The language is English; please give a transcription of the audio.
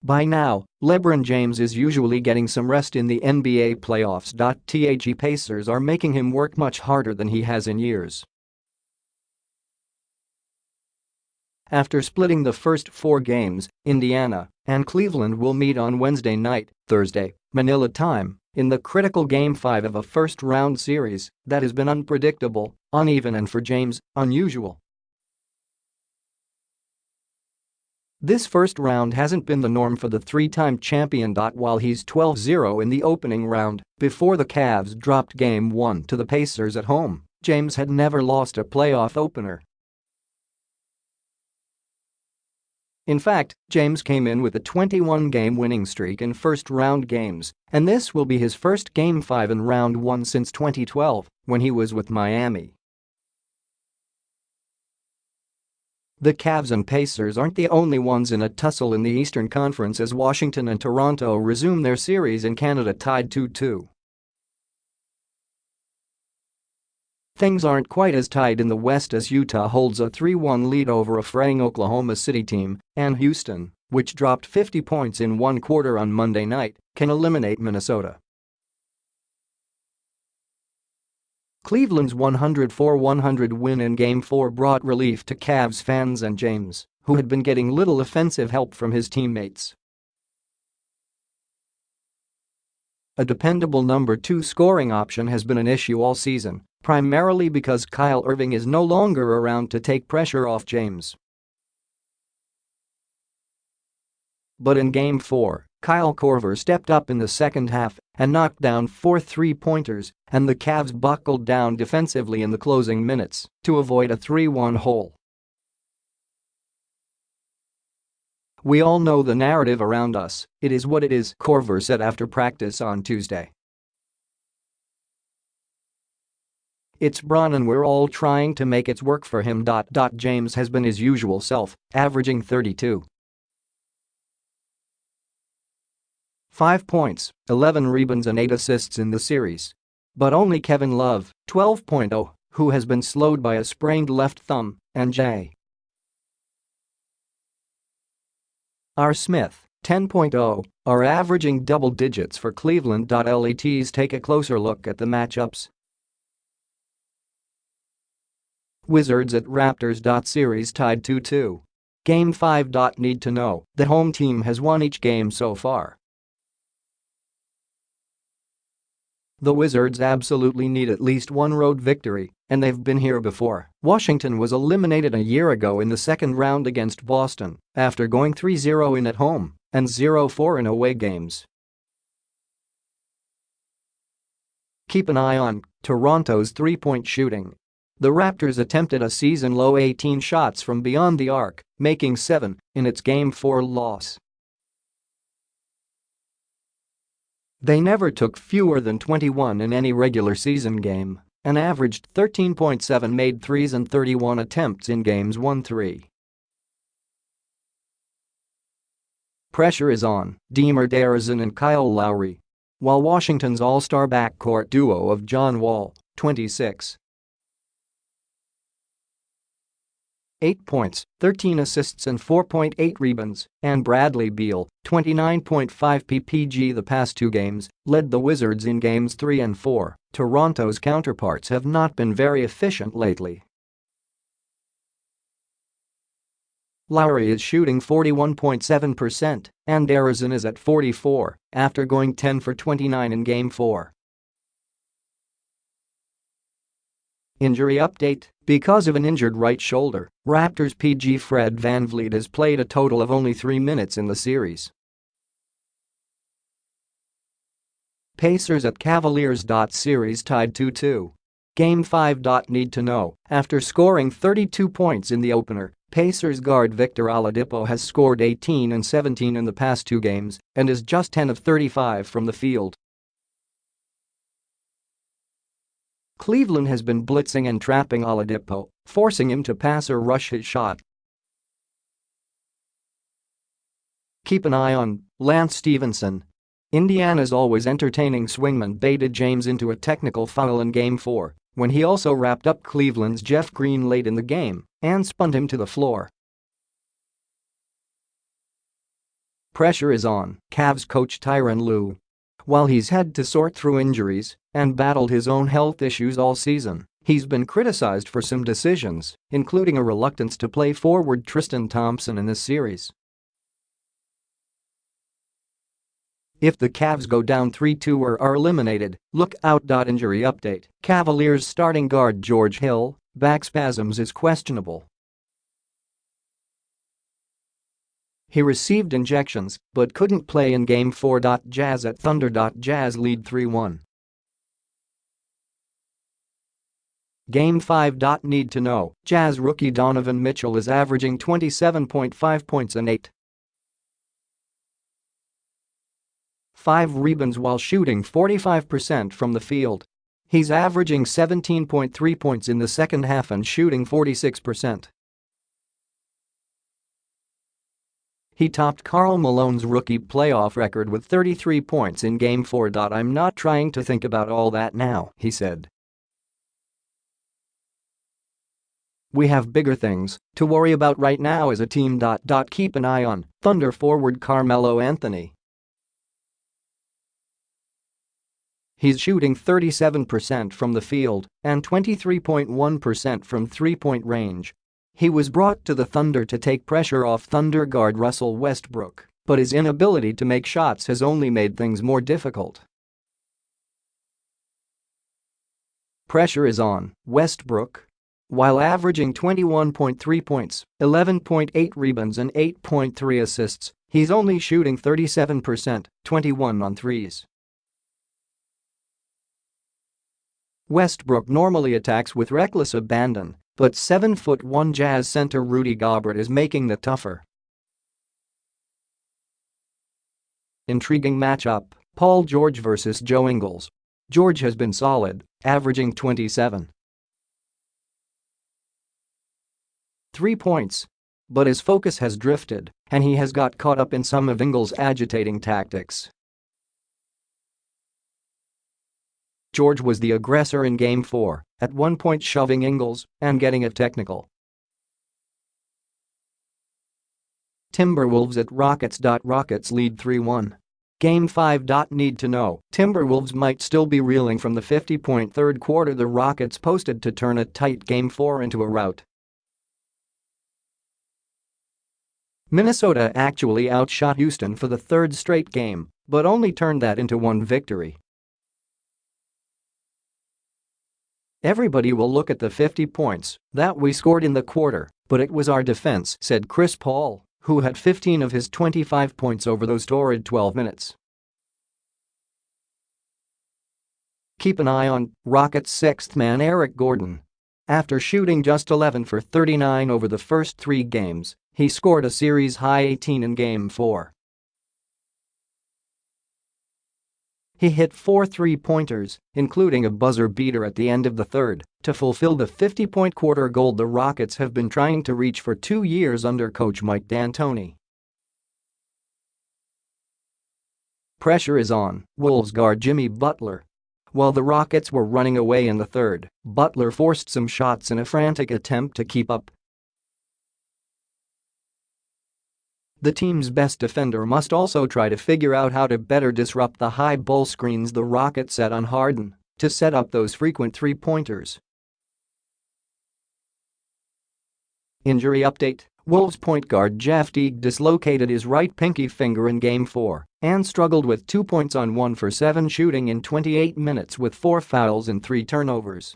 By now, LeBron James is usually getting some rest in the NBA playoffs. The Pacers are making him work much harder than he has in years. After splitting the first 4 games, Indiana and Cleveland will meet on Wednesday night, Thursday, Manila time, in the critical Game 5 of a first-round series that has been unpredictable, uneven and for James, unusual. This first round hasn't been the norm for the 3-time champion. While he's 12-0 in the opening round, before the Cavs dropped Game 1 to the Pacers at home, James had never lost a playoff opener. In fact, James came in with a 21-game winning streak in first-round games, and this will be his first Game 5 in Round 1 since 2012, when he was with Miami. The Cavs and Pacers aren't the only ones in a tussle in the Eastern Conference as Washington and Toronto resume their series in Canada tied 2-2. Things aren't quite as tight in the West as Utah holds a 3-1 lead over a fraying Oklahoma City team, and Houston, which dropped 50 points in one quarter on Monday night, can eliminate Minnesota. Cleveland's 104-100 win in Game 4 brought relief to Cavs fans and James, who had been getting little offensive help from his teammates. A dependable number 2 scoring option has been an issue all season, primarily because Kyle Irving is no longer around to take pressure off James. But in Game 4, Kyle Korver stepped up in the second half and knocked down 4 3-pointers, and the Cavs buckled down defensively in the closing minutes to avoid a 3-1 hole. "We all know the narrative around us, it is what it is," Korver said after practice on Tuesday. "It's Bron and we're all trying to make it work for him." James has been his usual self, averaging 32. 5 points, 11 rebounds and 8 assists in the series. But only Kevin Love, 12.0, who has been slowed by a sprained left thumb, and J. R. Smith, 10.0, are averaging double digits for Cleveland. Let's take a closer look at the matchups. Wizards at Raptors. Series tied 2-2. Game 5. Need to know, the home team has won each game so far. The Wizards absolutely need at least one road victory, and they've been here before. Washington was eliminated a year ago in the second round against Boston after going 3-0 in at home and 0-4 in away games. Keep an eye on Toronto's three-point shooting. The Raptors attempted a season-low 18 shots from beyond the arc, making 7 in its Game 4 loss. They never took fewer than 21 in any regular season game and averaged 13.7 made threes and 31 attempts in games 1-3. Pressure is on DeMar DeRozan and Kyle Lowry, while Washington's all-star backcourt duo of John Wall, 26, 8 points, 13 assists and 4.8 rebounds, and Bradley Beal, 29.5 ppg the past 2 games, led the Wizards in games 3 and 4. Toronto's counterparts have not been very efficient lately. Lowry is shooting 41.7% and DeRozan is at 44 after going 10 for 29 in Game 4. Injury update: because of an injured right shoulder, Raptors PG Fred VanVleet has played a total of only 3 minutes in the series. Pacers at Cavaliers. Series tied 2-2. Game 5. Need to know, after scoring 32 points in the opener, Pacers guard Victor Oladipo has scored 18 and 17 in the past 2 games and is just 10 of 35 from the field. Cleveland has been blitzing and trapping Oladipo, forcing him to pass or rush his shot. Keep an eye on Lance Stevenson. Indiana's always entertaining swingman baited James into a technical foul in Game 4 when he also wrapped up Cleveland's Jeff Green late in the game and spun him to the floor. Pressure is on, Cavs coach Tyronn Lue. While he's had to sort through injuries and battled his own health issues all season, he's been criticized for some decisions, including a reluctance to play forward Tristan Thompson in this series. If the Cavs go down 3-2 or are eliminated, look out. Injury update: Cavaliers starting guard George Hill, back spasms, is questionable. He received injections but couldn't play in Game 4. Jazz at Thunder. Jazz lead 3-1. Game 5. Need to know: Jazz rookie Donovan Mitchell is averaging 27.5 points and 8.5 rebounds while shooting 45% from the field. He's averaging 17.3 points in the second half and shooting 46%. He topped Karl Malone's rookie playoff record with 33 points in Game 4. I'm not trying to think about all that now, he said. We have bigger things to worry about right now as a team. Keep an eye on Thunder forward Carmelo Anthony. He's shooting 37% from the field and 23.1% from three-point range. He was brought to the Thunder to take pressure off Thunder guard Russell Westbrook, but his inability to make shots has only made things more difficult. Pressure is on Westbrook. While averaging 21.3 points, 11.8 rebounds and 8.3 assists, he's only shooting 37%, 21 on threes. Westbrook normally attacks with reckless abandon, but 7'1" Jazz center Rudy Gobert is making that tougher. Intriguing matchup: Paul George vs. Joe Ingles. George has been solid, averaging 27.3 points. But his focus has drifted, and he has got caught up in some of Ingles' agitating tactics. George was the aggressor in Game 4, at one point shoving Ingles and getting a technical. Timberwolves at Rockets. Rockets lead 3-1. Game 5. Need to know: Timberwolves might still be reeling from the 50-point third quarter the Rockets posted to turn a tight Game 4 into a rout. Minnesota actually outshot Houston for the third straight game, but only turned that into one victory. Everybody will look at the 50 points that we scored in the quarter, but it was our defense, said Chris Paul, who had 15 of his 25 points over those torrid 12 minutes. Keep an eye on Rockets' sixth man Eric Gordon. After shooting just 11 for 39 over the first three games, he scored a series-high 18 in Game 4. He hit 4 three-pointers, including a buzzer beater at the end of the third, to fulfill the 50-point quarter goal the Rockets have been trying to reach for 2 years under coach Mike D'Antoni. Pressure is on Wolves guard Jimmy Butler. While the Rockets were running away in the third, Butler forced some shots in a frantic attempt to keep up. The team's best defender must also try to figure out how to better disrupt the high ball screens the Rockets set on Harden to set up those frequent three-pointers. Injury update: Wolves point guard Jeff Teague dislocated his right pinky finger in Game 4 and struggled with 2 points on 1 for 7 shooting in 28 minutes with 4 fouls and 3 turnovers.